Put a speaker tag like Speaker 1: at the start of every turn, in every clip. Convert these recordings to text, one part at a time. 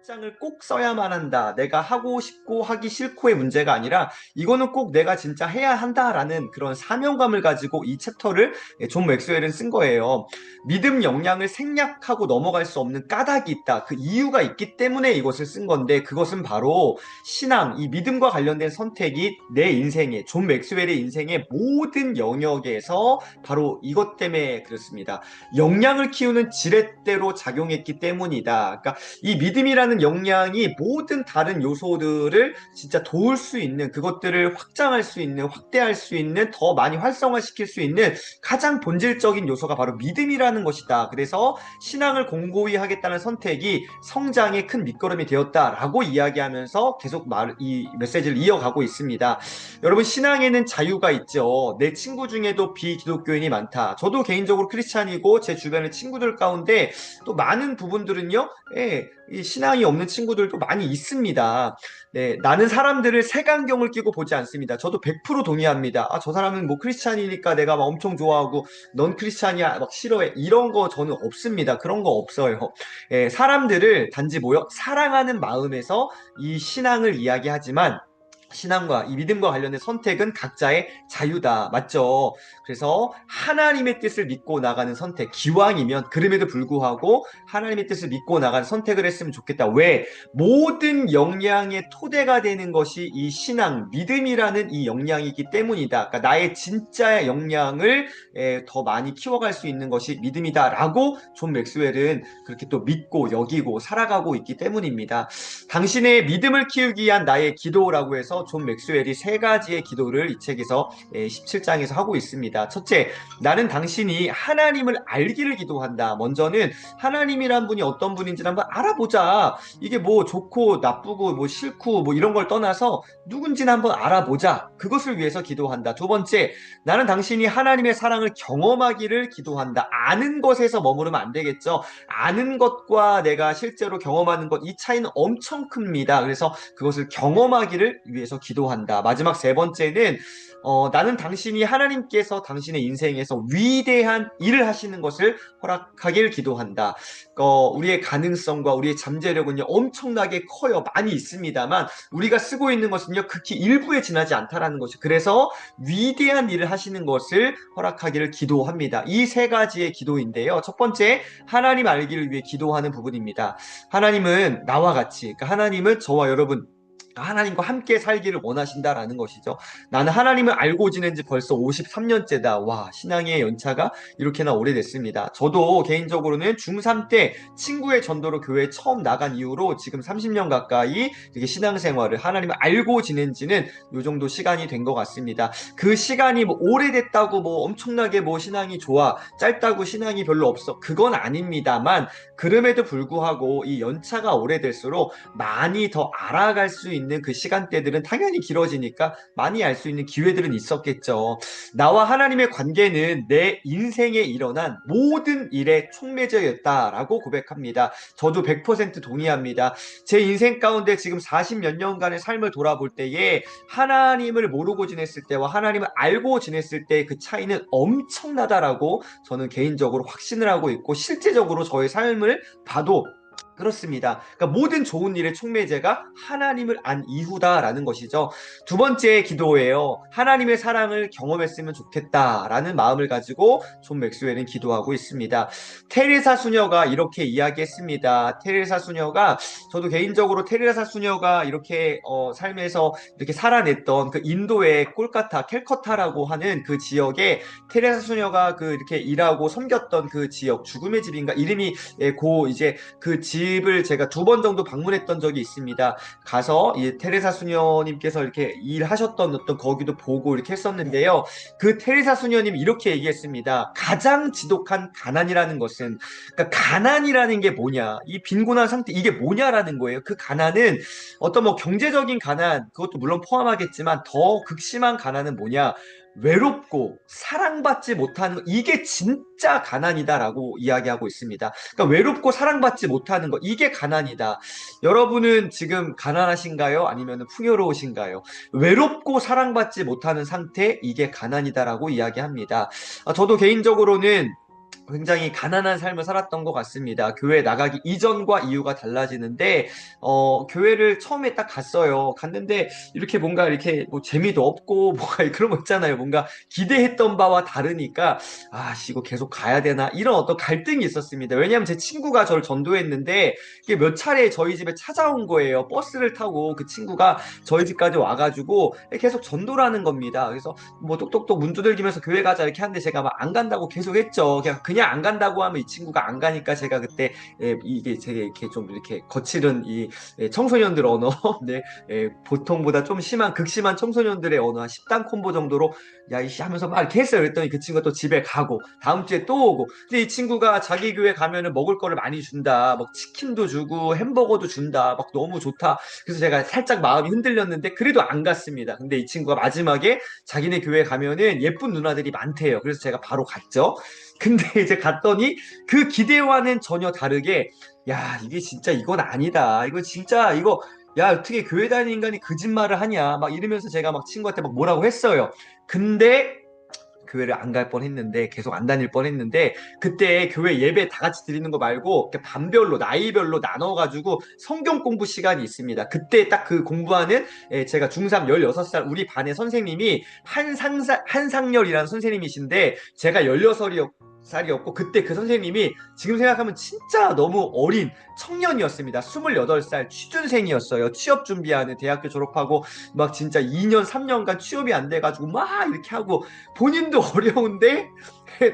Speaker 1: 장을 꼭 써야만 한다. 내가 하고 싶고 하기 싫고의 문제가 아니라 이거는 꼭 내가 진짜 해야 한다라는 그런 사명감을 가지고 이 챕터를 존 맥스웰은 쓴 거예요. 믿음 역량을 생략하고 넘어갈 수 없는 까닭이 있다. 그 이유가 있기 때문에 이것을 쓴 건데 그것은 바로 신앙, 이 믿음과 관련된 선택이 내 인생의 존 맥스웰의 인생의 모든 영역에서 바로 이것 때문에 그렇습니다. 역량을 키우는 지렛대로 작용했기 때문이다. 그러니까 이 믿음이라는 역량이 모든 다른 요소들을 진짜 도울 수 있는 그것들을 확장할 수 있는 확대할 수 있는 더 많이 활성화시킬 수 있는 가장 본질적인 요소가 바로 믿음이라는 것이다. 그래서 신앙을 공고히 하겠다는 선택이 성장의 큰 밑거름이 되었다라고 이야기하면서 계속 이 메시지를 이어가고 있습니다. 여러분 신앙에는 자유가 있죠. 내 친구 중에도 비기독교인이 많다. 저도 개인적으로 크리스찬이고 제 주변의 친구들 가운데 또 많은 부분들은요. 이 신앙이 없는 친구들도 많이 있습니다. 네, 나는 사람들을 색안경을 끼고 보지 않습니다. 저도 100% 동의합니다. 아, 저 사람은 뭐 크리스찬이니까 내가 막 엄청 좋아하고 넌 크리스찬이야 막 싫어해. 이런 거 저는 없습니다. 그런 거 없어요. 사람들을 단지 뭐요? 사랑하는 마음에서 이 신앙을 이야기하지만 신앙과 이 믿음과 관련된 선택은 각자의 자유다. 맞죠? 그래서 하나님의 뜻을 믿고 나가는 선택, 기왕이면 그럼에도 불구하고 하나님의 뜻을 믿고 나가는 선택을 했으면 좋겠다. 왜? 모든 역량의 토대가 되는 것이 이 신앙, 믿음이라는 이 역량이기 때문이다. 그러니까 나의 진짜 역량을 더 많이 키워갈 수 있는 것이 믿음이다라고 존 맥스웰은 그렇게 또 믿고 여기고 살아가고 있기 때문입니다. 당신의 믿음을 키우기 위한 나의 기도라고 해서 존 맥스웰이 세 가지의 기도를 이 책에서 17장에서 하고 있습니다. 첫째, 나는 당신이 하나님을 알기를 기도한다. 먼저는 하나님이란 분이 어떤 분인지 한번 알아보자. 이게 뭐 좋고 나쁘고 뭐 싫고 뭐 이런 걸 떠나서 누군지는 한번 알아보자. 그것을 위해서 기도한다. 두 번째, 나는 당신이 하나님의 사랑을 경험하기를 기도한다. 아는 것에서 머무르면 안 되겠죠. 아는 것과 내가 실제로 경험하는 것, 이 차이는 엄청 큽니다. 그래서 그것을 경험하기를 위해서 기도한다. 마지막 세 번째는 나는 당신이 하나님께서 당신의 인생에서 위대한 일을 하시는 것을 허락하길 기도한다. 우리의 가능성과 우리의 잠재력은요, 엄청나게 커요. 많이 있습니다만, 우리가 쓰고 있는 것은요, 극히 일부에 지나지 않다라는 것이. 그래서 위대한 일을 하시는 것을 허락하기를 기도합니다. 이 세 가지의 기도인데요. 첫 번째, 하나님 알기를 위해 기도하는 부분입니다. 하나님은 나와 같이, 그러니까 하나님은 저와 여러분, 하나님과 함께 살기를 원하신다라는 것이죠. 나는 하나님을 알고 지낸 지 벌써 53년째다. 와, 신앙의 연차가 이렇게나 오래됐습니다. 저도 개인적으로는 중3 때 친구의 전도로 교회에 처음 나간 이후로 지금 30년 가까이 이렇게 신앙생활을 하나님을 알고 지낸 지는 이 정도 시간이 된 것 같습니다. 그 시간이 뭐 오래됐다고 뭐 엄청나게 뭐 신앙이 좋아, 짧다고 신앙이 별로 없어. 그건 아닙니다만 그럼에도 불구하고 이 연차가 오래될수록 많이 더 알아갈 수 있는 그 시간대들은 당연히 길어지니까 많이 알 수 있는 기회들은 있었겠죠. 나와 하나님의 관계는 내 인생에 일어난 모든 일에 촉매져였다라고 고백합니다. 저도 100% 동의합니다. 제 인생 가운데 지금 40몇 년간의 삶을 돌아볼 때에 하나님을 모르고 지냈을 때와 하나님을 알고 지냈을 때 그 차이는 엄청나다라고 저는 개인적으로 확신을 하고 있고 실제적으로 저의 삶을 봐도 그렇습니다. 그러니까 모든 좋은 일의 촉매제가 하나님을 안 이후다라는 것이죠. 두 번째 기도예요. 하나님의 사랑을 경험했으면 좋겠다라는 마음을 가지고 존 맥스웰은 기도하고 있습니다. 테레사 수녀가 이렇게 이야기했습니다. 테레사 수녀가 저도 개인적으로 테레사 수녀가 이렇게 삶에서 이렇게 살아냈던 그 인도의 콜카타, 캘커타라고 하는 그 지역에 테레사 수녀가 그 이렇게 일하고 섬겼던 그 지역 죽음의 집인가 이름이 이제 그 집을 제가 2번 정도 방문했던 적이 있습니다. 가서 이 테레사 수녀님께서 이렇게 일하셨던 어떤 거기도 보고 이렇게 했었는데요. 그 테레사 수녀님 이렇게 얘기했습니다. 가장 지독한 가난이라는 것은 그러니까 가난이라는 게 뭐냐? 이 빈곤한 상태 이게 뭐냐라는 거예요. 그 가난은 어떤 뭐 경제적인 가난 그것도 물론 포함하겠지만 더 극심한 가난은 뭐냐? 외롭고 사랑받지 못하는 것, 이게 진짜 가난이다라고 이야기하고 있습니다. 그러니까 외롭고 사랑받지 못하는 것, 이게 가난이다. 여러분은 지금 가난하신가요? 아니면 풍요로우신가요? 외롭고 사랑받지 못하는 상태, 이게 가난이다라고 이야기합니다. 저도 개인적으로는 굉장히 가난한 삶을 살았던 것 같습니다. 교회 나가기 이전과 이후가 달라지는데, 교회를 처음에 딱 갔어요. 갔는데, 이렇게 뭔가 이렇게 뭐 재미도 없고, 뭔가 그런 거 있잖아요. 뭔가 기대했던 바와 다르니까, 아, 씨, 이거 계속 가야 되나? 이런 어떤 갈등이 있었습니다. 왜냐하면 제 친구가 저를 전도했는데, 이게 몇 차례 저희 집에 찾아온 거예요. 버스를 타고 그 친구가 저희 집까지 와가지고 계속 전도를 하는 겁니다. 그래서 뭐 똑똑똑 문 두들기면서 교회 가자 이렇게 하는데 제가 막 안 간다고 계속 했죠. 그냥 안 간다고 하면 이 친구가 안 가니까 제가 그때 이게 되게 이렇게 좀 이렇게 거칠은 이 청소년들 언어, 네, 보통보다 좀 심한 극심한 청소년들의 언어 한 10단 콤보 정도로 야 이씨 하면서 막 이렇게 했어요. 그랬더니 그 친구가 또 집에 가고 다음 주에 또 오고. 근데 이 친구가 자기 교회 가면은 먹을 거를 많이 준다. 막 치킨도 주고 햄버거도 준다. 막 너무 좋다. 그래서 제가 살짝 마음이 흔들렸는데 그래도 안 갔습니다. 근데 이 친구가 마지막에 자기네 교회 가면은 예쁜 누나들이 많대요. 그래서 제가 바로 갔죠. 근데 이제 갔더니 그 기대와는 전혀 다르게 야 이게 진짜 이건 아니다. 이거 진짜 이거 야 어떻게 교회 다니는 인간이 거짓말을 하냐 막 이러면서 제가 막 친구한테 막 뭐라고 했어요. 근데 교회를 안 갈 뻔했는데 계속 안 다닐 뻔했는데 그때 교회 예배 다 같이 드리는 거 말고 이렇게 반별로 나이별로 나눠가지고 성경 공부 시간이 있습니다. 그때 딱 그 공부하는 제가 중3 16살 우리 반의 선생님이 한상열이라는 선생님이신데 제가 16살이었고 그때 그 선생님이 지금 생각하면 진짜 너무 어린 청년이었습니다. 28살 취준생이었어요. 취업 준비하는 대학교 졸업하고 막 진짜 2년 3년간 취업이 안 돼가지고 막 이렇게 하고 본인도 어려운데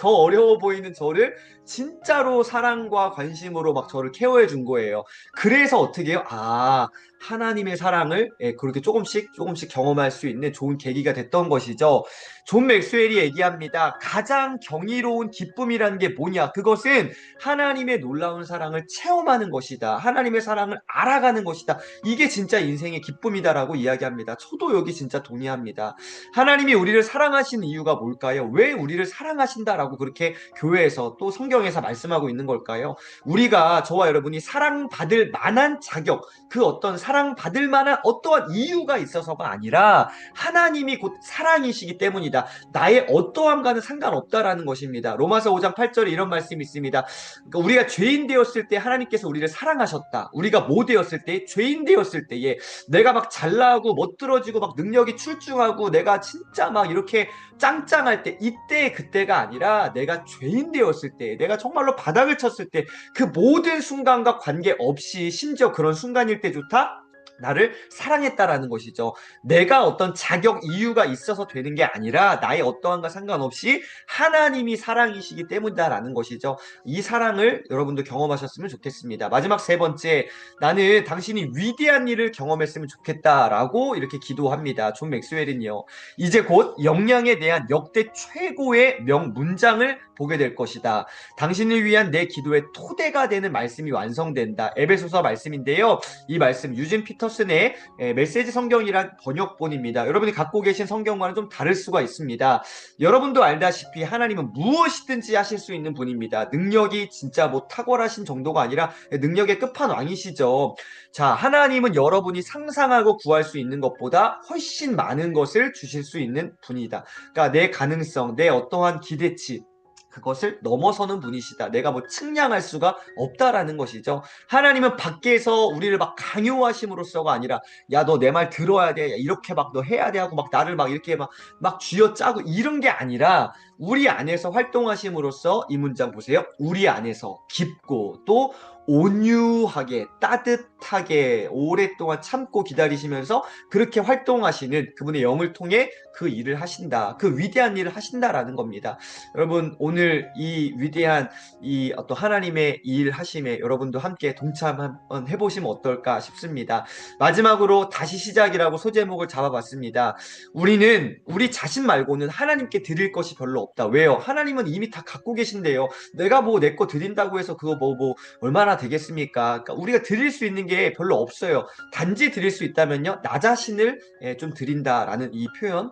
Speaker 1: 더 어려워 보이는 저를 진짜로 사랑과 관심으로 막 저를 케어해 준 거예요. 그래서 어떻게 해요? 아, 하나님의 사랑을 그렇게 조금씩 조금씩 경험할 수 있는 좋은 계기가 됐던 것이죠. 존 맥스웰이 얘기합니다. 가장 경이로운 기쁨이라는 게 뭐냐? 그것은 하나님의 놀라운 사랑을 체험하는 것이다. 하나님의 사랑을 알아가는 것이다. 이게 진짜 인생의 기쁨이다라고 이야기합니다. 저도 여기 진짜 동의합니다. 하나님이 우리를 사랑하시는 이유가 뭘까요? 왜 우리를 사랑하신다라고 그렇게 교회에서 또 성경에서 말씀하고 있는 걸까요? 우리가 저와 여러분이 사랑받을 만한 자격, 그 어떤 사랑받을 만한 어떠한 이유가 있어서가 아니라 하나님이 곧 사랑이시기 때문이다. 나의 어떠함과는 상관없다라는 것입니다. 로마서 5장 8절에 이런 말씀이 있습니다. 그러니까 우리가 죄인 되었을 때 하나님께서 우리를 사랑하셨다. 우리가 뭐 되었을 때? 죄인 되었을 때에 내가 막 잘나고 멋들어지고 막 능력이 출중하고 내가 진짜 막 이렇게 짱짱할 때 이때 그때가 아니라 내가 죄인 되었을 때 내가 정말로 바닥을 쳤을 때 그 모든 순간과 관계없이 심지어 그런 순간일 때 좋다? 나를 사랑했다라는 것이죠. 내가 어떤 자격 이유가 있어서 되는 게 아니라 나의 어떠한과 상관없이 하나님이 사랑이시기 때문이다라는 것이죠. 이 사랑을 여러분도 경험하셨으면 좋겠습니다. 마지막 세 번째, 나는 당신이 위대한 일을 경험했으면 좋겠다라고 이렇게 기도합니다. 존 맥스웰은요. 이제 곧 역량에 대한 역대 최고의 명문장을 보게 될 것이다. 당신을 위한 내 기도의 토대가 되는 말씀이 완성된다. 에베소서 말씀인데요. 이 말씀 유진 피터슨의 메시지 성경이란 번역본입니다. 여러분이 갖고 계신 성경과는 좀 다를 수가 있습니다. 여러분도 알다시피 하나님은 무엇이든지 하실 수 있는 분입니다. 능력이 진짜 뭐 탁월하신 정도가 아니라 능력의 끝판왕이시죠. 자, 하나님은 여러분이 상상하고 구할 수 있는 것보다 훨씬 많은 것을 주실 수 있는 분이다. 그러니까 내 가능성, 내 어떠한 기대치 그것을 넘어서는 분이시다. 내가 뭐 측량할 수가 없다라는 것이죠. 하나님은 밖에서 우리를 막 강요하심으로써가 아니라 야, 너 내 말 들어야 돼. 야, 이렇게 막 너 해야 돼 하고 막 나를 막 이렇게 막 쥐어짜고 이런 게 아니라 우리 안에서 활동하심으로써 이 문장 보세요. 우리 안에서 깊고 또 온유하게 따뜻하게 오랫동안 참고 기다리시면서 그렇게 활동하시는 그분의 영을 통해 그 일을 하신다. 그 위대한 일을 하신다라는 겁니다. 여러분 오늘 이 위대한 이 어떤 하나님의 일 하심에 여러분도 함께 동참 한번 해보시면 어떨까 싶습니다. 마지막으로 다시 시작이라고 소제목을 잡아봤습니다. 우리는 우리 자신 말고는 하나님께 드릴 것이 별로 없다. 왜요? 하나님은 이미 다 갖고 계신데요. 내가 뭐 내 거 드린다고 해서 그거 뭐 얼마나 되겠습니까? 그러니까 우리가 드릴 수 있는 게 별로 없어요. 단지 드릴 수 있다면요. 나 자신을 좀 드린다라는 이 표현.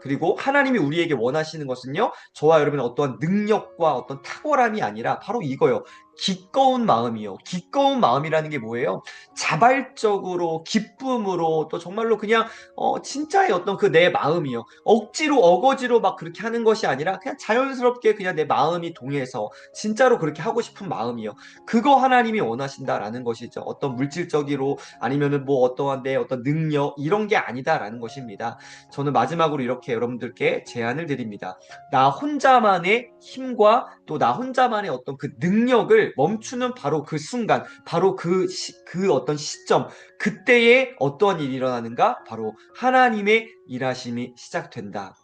Speaker 1: 그리고 하나님이 우리에게 원하시는 것은요. 저와 여러분의 어떠한 능력과 어떤 탁월함이 아니라 바로 이거요. 기꺼운 마음이요. 기꺼운 마음이라는 게 뭐예요? 자발적으로, 기쁨으로, 또 정말로 그냥 진짜의 어떤 그 내 마음이요. 억지로, 어거지로 막 그렇게 하는 것이 아니라 그냥 자연스럽게 그냥 내 마음이 동해서 진짜로 그렇게 하고 싶은 마음이요. 그거 하나님이 원하신다라는 것이죠. 어떤 물질적으로 아니면은 뭐 어떠한 내 어떤 능력 이런 게 아니다라는 것입니다. 저는 마지막으로 이렇게 여러분들께 제안을 드립니다. 나 혼자만의 힘과 또 나 혼자만의 어떤 그 능력을 멈추는 바로 그 순간, 바로 그 어떤 시점, 그때에 어떠한 일이 일어나는가? 바로 하나님의 일하심이 시작된다.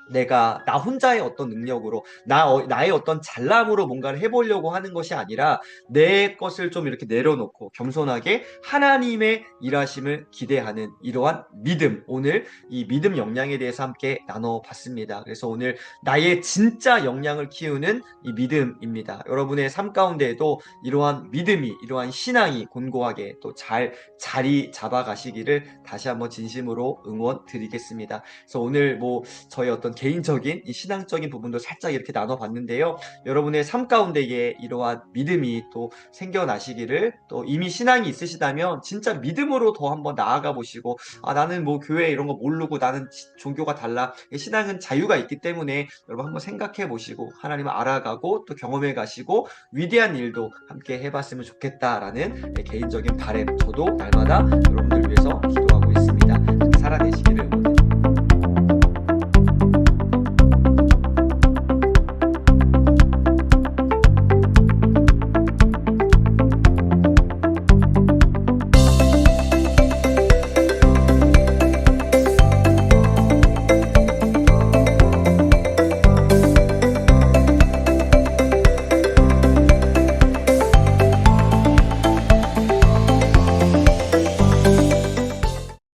Speaker 1: 내가 나 혼자의 어떤 능력으로 나의 어떤 잘남으로 뭔가를 해보려고 하는 것이 아니라 내 것을 좀 이렇게 내려놓고 겸손하게 하나님의 일하심을 기대하는 이러한 믿음, 오늘 이 믿음 역량에 대해서 함께 나눠봤습니다. 그래서 오늘 나의 진짜 역량을 키우는 이 믿음입니다. 여러분의 삶 가운데에도 이러한 믿음이, 이러한 신앙이 곤고하게 또 잘 자리 잡아가시기를 다시 한번 진심으로 응원 드리겠습니다. 그래서 오늘 뭐 저의 어떤 개인적인 이 신앙적인 부분도 살짝 이렇게 나눠봤는데요. 여러분의 삶 가운데에 이러한 믿음이 또 생겨나시기를, 또 이미 신앙이 있으시다면 진짜 믿음으로 더 한번 나아가 보시고, 나는 뭐 교회 이런 거 모르고 나는 종교가 달라. 신앙은 자유가 있기 때문에 여러분 한번 생각해 보시고 하나님을 알아가고 또 경험해 가시고 위대한 일도 함께 해봤으면 좋겠다라는 개인적인 바람, 저도 날마다 여러분들 위해서 기도하고 있습니다. 살아내시기를